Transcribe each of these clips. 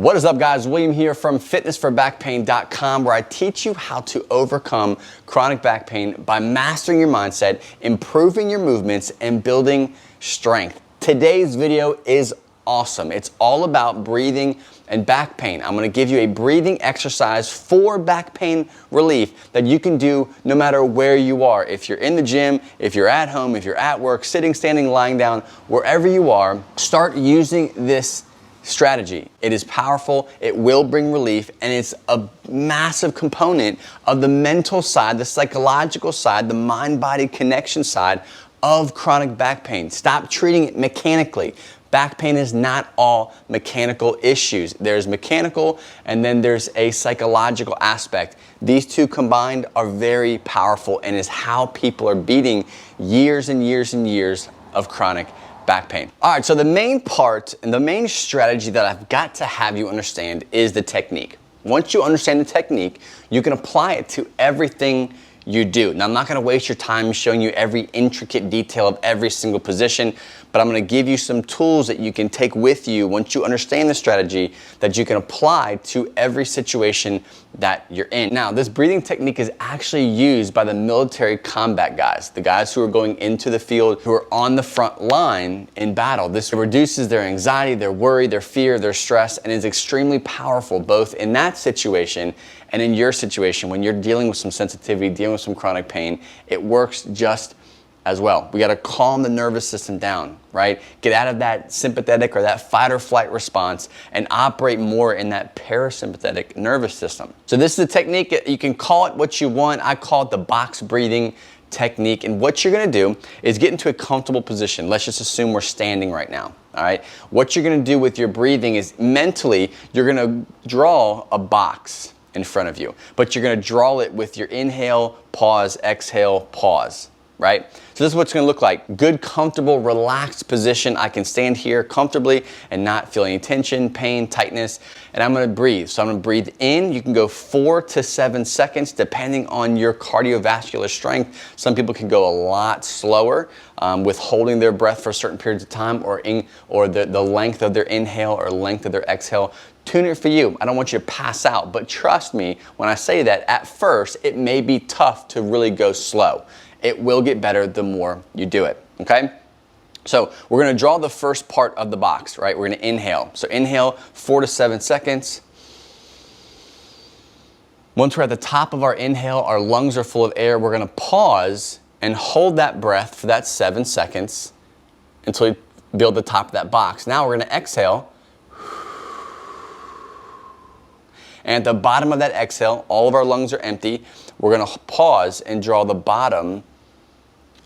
What is up, guys? William here from fitnessforbackpain.com, where I teach you how to overcome chronic back pain by mastering your mindset, improving your movements, and building strength. Today's video is awesome. It's all about breathing and back pain. I'm going to give you a breathing exercise for back pain relief that you can do no matter where you are. If you're in the gym, if you're at home, if you're at work, sitting, standing, lying down, wherever you are, start using this strategy. It is powerful, it will bring relief, and it's a massive component of the mental side, the psychological side, the mind-body connection side of chronic back pain. Stop treating it mechanically. Back pain is not all mechanical issues. There's mechanical and then there's a psychological aspect. These two combined are very powerful and is how people are beating years and years and years of chronic back pain. All right, so the main part and the main strategy that I've got to have you understand is the technique. Once you understand the technique, you can apply it to everything you do. Now, I'm not gonna waste your time showing you every intricate detail of every single position, but I'm gonna give you some tools that you can take with you once you understand the strategy that you can apply to every situation that you're in. Now, this breathing technique is actually used by the military combat guys, the guys who are going into the field, who are on the front line in battle. This reduces their anxiety, their worry, their fear, their stress, and is extremely powerful both in that situation and in your situation when you're dealing with some sensitivity, dealing with some chronic pain. It works just as well. We gotta calm the nervous system down, right? Get out of that sympathetic or that fight or flight response and operate more in that parasympathetic nervous system. So this is a technique, you can call it what you want. I call it the box breathing technique. And what you're gonna do is get into a comfortable position. Let's just assume we're standing right now, all right? What you're gonna do with your breathing is mentally, you're gonna draw a box in front of you, but you're gonna draw it with your inhale, pause, exhale, pause, right? So this is what it's gonna look like. Good, comfortable, relaxed position. I can stand here comfortably and not feel any tension, pain, tightness, and I'm gonna breathe. So I'm gonna breathe in. You can go 4 to 7 seconds depending on your cardiovascular strength. Some people can go a lot slower with holding their breath for certain periods of time or the length of their inhale or length of their exhale. Tune it for you. I don't want you to pass out, but trust me when I say that at first it may be tough to really go slow. It will get better the more you do it, okay? So we're gonna draw the first part of the box, right? We're gonna inhale. So inhale 4 to 7 seconds. Once we're at the top of our inhale, our lungs are full of air, we're gonna pause and hold that breath for that 7 seconds until we build the top of that box. Now we're gonna exhale. And at the bottom of that exhale, all of our lungs are empty. We're gonna pause and draw the bottom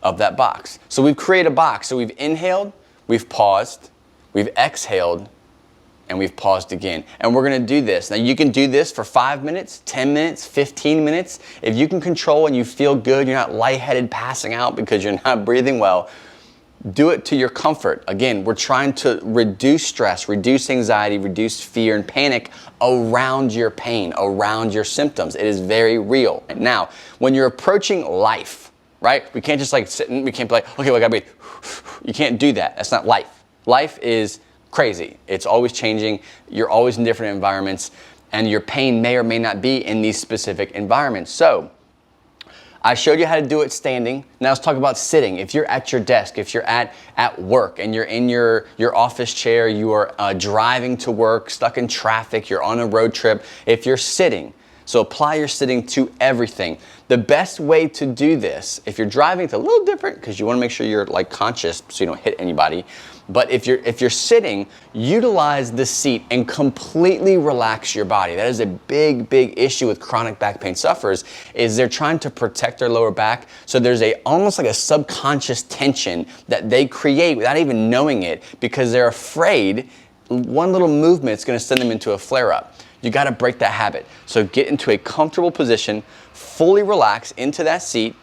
of that box. So we've created a box. So we've inhaled, we've paused, we've exhaled, and we've paused again. And we're gonna do this. Now you can do this for 5 minutes, 10 minutes, 15 minutes. If you can control and you feel good, you're not lightheaded, passing out because you're not breathing well, do it to your comfort. Again, we're trying to reduce stress, reduce anxiety, reduce fear and panic around your pain, around your symptoms. It is very real. Now, when you're approaching life, right? We can't just like sit and we can't be like, okay, well, I gotta breathe. You can't do that. That's not life. Life is crazy. It's always changing. You're always in different environments and your pain may or may not be in these specific environments. So, I showed you how to do it standing. Now let's talk about sitting. If you're at your desk, if you're at work and you're in your office chair, you are driving to work, stuck in traffic, you're on a road trip, if you're sitting, so apply your sitting to everything. The best way to do this, if you're driving, it's a little different because you want to make sure you're like conscious so you don't hit anybody. But if you're sitting, utilize the seat and completely relax your body. That is a big, big issue with chronic back pain sufferers is they're trying to protect their lower back. So there's almost like a subconscious tension that they create without even knowing it because they're afraid one little movement is going to send them into a flare-up. You got to break that habit. So get into a comfortable position, fully relax into that seat,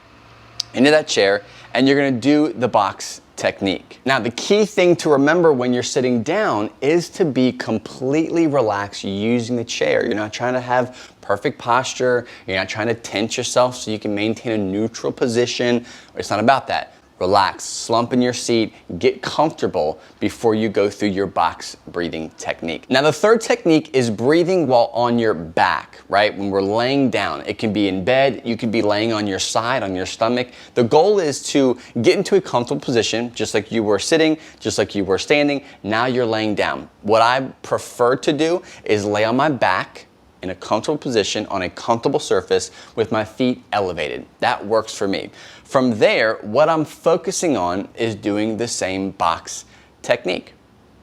into that chair, and you're going to do the box technique. Now, the key thing to remember when you're sitting down is to be completely relaxed using the chair. You're not trying to have perfect posture. You're not trying to tense yourself so you can maintain a neutral position. It's not about that. relax, slump in your seat, get comfortable before you go through your box breathing technique. Now, the third technique is breathing while on your back, right? When we're laying down, it can be in bed, you could be laying on your side, on your stomach. The goal is to get into a comfortable position, just like you were sitting, just like you were standing. Now you're laying down. What I prefer to do is lay on my back in a comfortable position on a comfortable surface with my feet elevated. That works for me. From there, what I'm focusing on is doing the same box technique,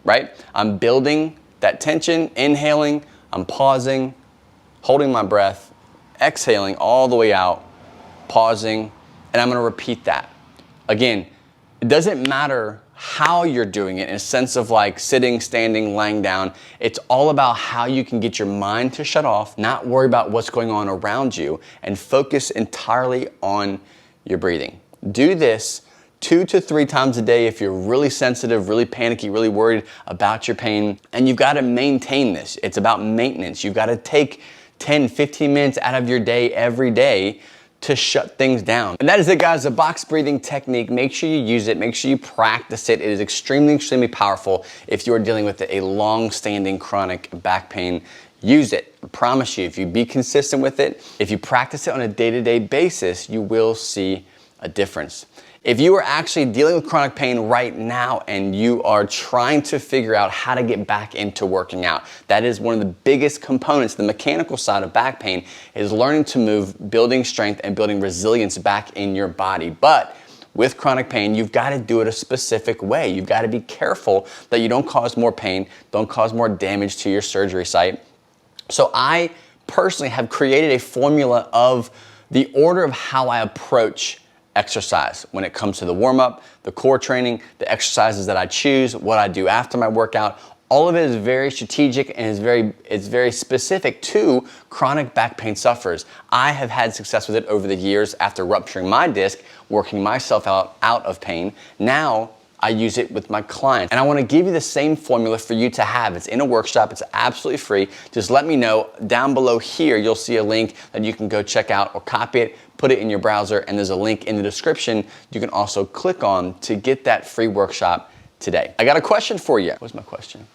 right? I'm building that tension, inhaling, I'm pausing, holding my breath, exhaling all the way out, pausing, and I'm gonna repeat that. Again, it doesn't matter how you're doing it in a sense of like sitting, standing, laying down. It's all about how you can get your mind to shut off, not worry about what's going on around you, and focus entirely on your breathing. Do this 2 to 3 times a day if you're really sensitive, really panicky, really worried about your pain. And you've got to maintain this. It's about maintenance. You've got to take 10, 15 minutes out of your day every day to shut things down. And that is it, guys, the box breathing technique. Make sure you use it, make sure you practice it. It is extremely, extremely powerful if you're dealing with a long-standing chronic back pain. Use it. I promise you, if you be consistent with it, if you practice it on a day-to-day basis, you will see a difference. If you are actually dealing with chronic pain right now and you are trying to figure out how to get back into working out, that is one of the biggest components, the mechanical side of back pain, is learning to move, building strength and building resilience back in your body. But with chronic pain, you've got to do it a specific way. You've got to be careful that you don't cause more pain, don't cause more damage to your surgery site. So I personally have created a formula of the order of how I approach exercise when it comes to the warm-up, the core training, the exercises that I choose, what I do after my workout. All of it is very strategic and it's very specific to chronic back pain sufferers. I have had success with it over the years after rupturing my disc, working myself out of pain. Now I use it with my clients. And I wanna give you the same formula for you to have. It's in a workshop, it's absolutely free. Just let me know. Down below here, you'll see a link that you can go check out or copy it, put it in your browser, and there's a link in the description you can also click on to get that free workshop today. I got a question for you. What's my question?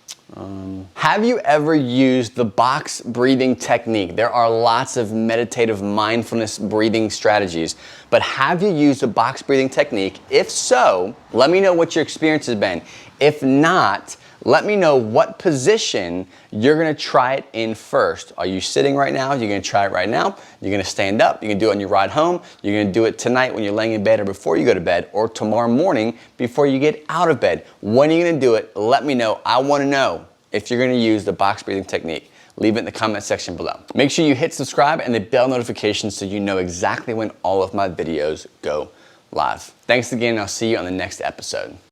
Have you ever used the box breathing technique? There are lots of meditative mindfulness breathing strategies, but have you used the box breathing technique? If so, let me know what your experience has been. If not, let me know what position you're gonna try it in first. Are you sitting right now? You're gonna try it right now. You're gonna stand up. You're gonna do it on your ride home. You're gonna do it tonight when you're laying in bed or before you go to bed, or tomorrow morning before you get out of bed. When are you gonna do it? Let me know. I wanna know if you're gonna use the box breathing technique. Leave it in the comment section below. Make sure you hit subscribe and the bell notification so you know exactly when all of my videos go live. Thanks again, and I'll see you on the next episode.